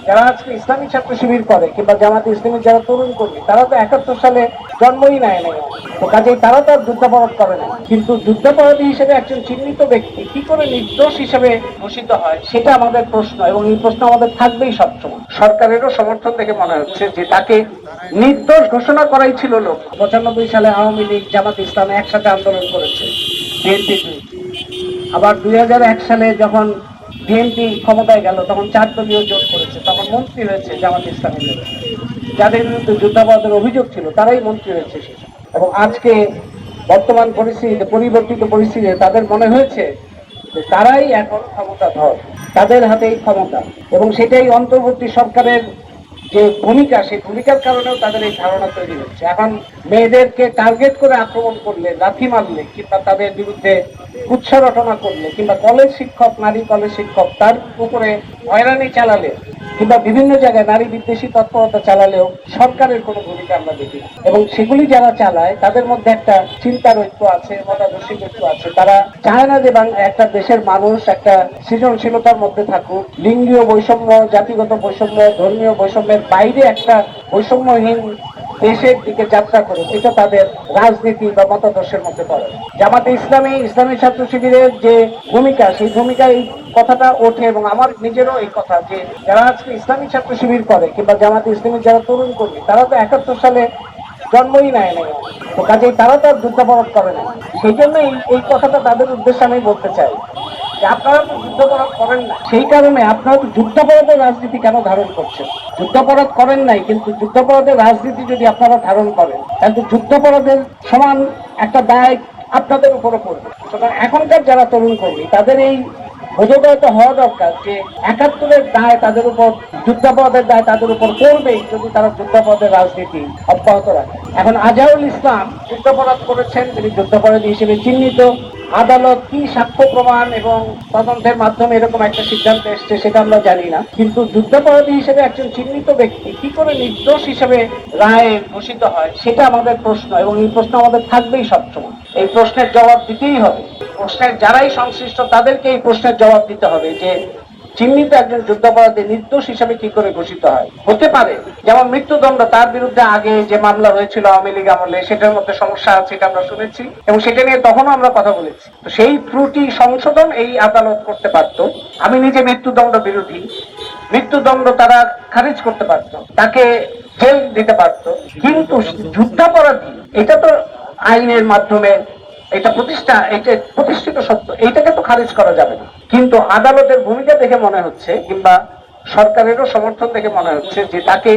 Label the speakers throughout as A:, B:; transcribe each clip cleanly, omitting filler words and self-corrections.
A: যারা আজকে ইসলামী ছাত্র শিবির করে কিংবা জামাতে ইসলামী যারা তরুণ কর্মী, তারা তো 71 সালে জন্মই নেয় নাই, তো কাজেই তারা তো আর যুদ্ধাপরাধ করে না। কিন্তু যুদ্ধাপরাধী হিসেবে একজন চিহ্নিত ব্যক্তি কি করে নির্দোষ হিসেবে ঘোষিত হয়, সেটা আমাদের প্রশ্ন, এবং এই প্রশ্ন আমাদের থাকবেই সবসময়। সরকারেরও সমর্থন থেকে মনে হচ্ছে যে তাকে নির্দোষ ঘোষণা করাই ছিল লোক। 95 সালে আওয়ামী লীগ জামাত ইসলাম একসাথে আন্দোলন করেছে বিএনপি। আবার 2001 সালে যখন বিএনপি ক্ষমতায় গেল, তখন 4 দলীয় জোট করেছে, তখন মন্ত্রী হয়েছে জামাত ইসলামী। যাদের বিরুদ্ধে যুদ্ধাপরাধের অভিযোগ ছিল তারাই মন্ত্রী হয়েছে। এবং আজকে বর্তমান পরিস্থিতিতে, পরিবর্তিত পরিস্থিতিতে তাদের মনে হয়েছে যে তারাই এখন ক্ষমতাধর, তাদের হাতেই ক্ষমতা, এবং সেটাই অন্তর্বর্তী সরকারের যে ভূমিকা, সেই ভূমিকার কারণেও তাদের এই ধারণা তৈরি হচ্ছে। এখন মেয়েদেরকে টার্গেট করে আক্রমণ করলে, লাথি মারলে, কিংবা তাদের বিরুদ্ধে কুৎসা রটনা করলে, কিংবা কলেজ শিক্ষক, নারী কলেজ শিক্ষক তার উপরে হয়রানি চালালে, কিংবা বিভিন্ন জায়গায় নারী বিদ্বেষী তৎপরতা চালালেও সরকারের কোনো ভূমিকা আমরা দেখি না। এবং সেগুলি যারা চালায় তাদের মধ্যে একটা চিন্তার ঐক্য আছে, মতাদর্শিক ঐক্য আছে। তারা চায় না যে একটা দেশের মানুষ একটা সৃজনশীলতার মধ্যে থাকুক, লিঙ্গীয় বৈষম্য, জাতিগত বৈষম্য, ধর্মীয় বৈষম্যের বাইরে একটা বৈষম্যহীন দেশের দিকে যাত্রা করে। এটা তাদের রাজনীতি বা মতাদর্শের মধ্যে পড়ে। জামাতে ইসলামী, ইসলামী ছাত্র শিবিরের যে ভূমিকা, সেই ভূমিকায় কথাটা ওঠে, এবং আমার নিজেরও এই কথা যে যারা আজকে ইসলামী ছাত্র শিবির করে কিংবা জামাতে ইসলামী যারা তরুণ কর্মী, তারা তো 71 সালে জন্মই নেয় নাই, তো কাজেই তারা তো আর যুদ্ধাপরাধ করে না। সেই জন্য এই কথাটা তাদের উদ্দেশ্যে আমি বলতে চাই যে আপনারা তো যুদ্ধাপরাধ করেন না, সেই কারণে আপনারা তো যুদ্ধাপরাধের রাজনীতি কেন ধারণ করছেন? যুদ্ধাপরাধ করেন নাই, কিন্তু যুদ্ধাপরাধের রাজনীতি যদি আপনারা ধারণ করেন, তাহলে যুদ্ধাপরাধের সমান একটা দায় আপনাদের উপরে পড়বে। সুতরাং এখনকার যারা তরুণ কর্মী, তাদের এই বোধগত হওয়া দরকার যে 71-এর দায় তাদের উপর, যুদ্ধাপরাধের দায় তাদের উপর পড়বেই যদি তারা যুদ্ধাপরাধের রাজনীতি অব্যাহত রাখে। এখন আজহারুল ইসলাম যুদ্ধাপরাধ করেছেন, তিনি যুদ্ধাপরাধী হিসেবে চিহ্নিত। আদালত কি সাক্ষ্য প্রমাণ এবং তদন্তের মাধ্যমে এরকম একটা সিদ্ধান্ত এসছে সেটা আমরা জানি না, কিন্তু যুদ্ধাপরাধী হিসেবে একজন চিহ্নিত ব্যক্তি কি করে নির্দোষ হিসেবে রায়ে ঘোষিত হয়, সেটা আমাদের প্রশ্ন, এবং এই প্রশ্ন আমাদের থাকবেই সবসময়। এই প্রশ্নের জবাব দিতেই হবে। প্রশ্নের যারাই সংশ্লিষ্ট তাদেরকে এই প্রশ্নের জবাব দিতে হবে যে চিহ্নিত একজন যুদ্ধাপরাধী নির্দোষ হিসেবে কি করে ঘোষিত হয়। হতে পারে যেমন মৃত্যুদণ্ড, তার বিরুদ্ধে আগে যে মামলা হয়েছিল আওয়ামী লীগ আমলে, সেটার মধ্যে সমস্যা আছে, এটা আমরা শুনেছি, এবং সেটা নিয়ে তখনও আমরা কথা বলেছি। তো সেই ত্রুটি সংশোধন এই আদালত করতে পারত। আমি নিজে মৃত্যুদণ্ড বিরোধী, মৃত্যুদণ্ড তারা খারিজ করতে পারত, তাকে জেল দিতে পারত, কিন্তু যুদ্ধাপরাধী এটা তো আইনের মাধ্যমে এটা প্রতিষ্ঠিত সত্য, এইটাকে তো খারিজ করা যাবে না। কিন্তু আদালতের ভূমিকা দেখে মনে হচ্ছে, কিংবা সরকারেরও সমর্থন দেখে মনে হচ্ছে যে তাকে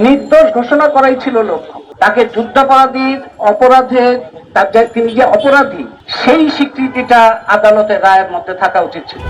A: নির্দোষ ঘোষণা করাই ছিল লক্ষ্য। তাকে যুদ্ধাপরাধীর অপরাধে তিনি যে অপরাধী, সেই স্বীকৃতিটা আদালতের রায়ের মধ্যে থাকা উচিত ছিল।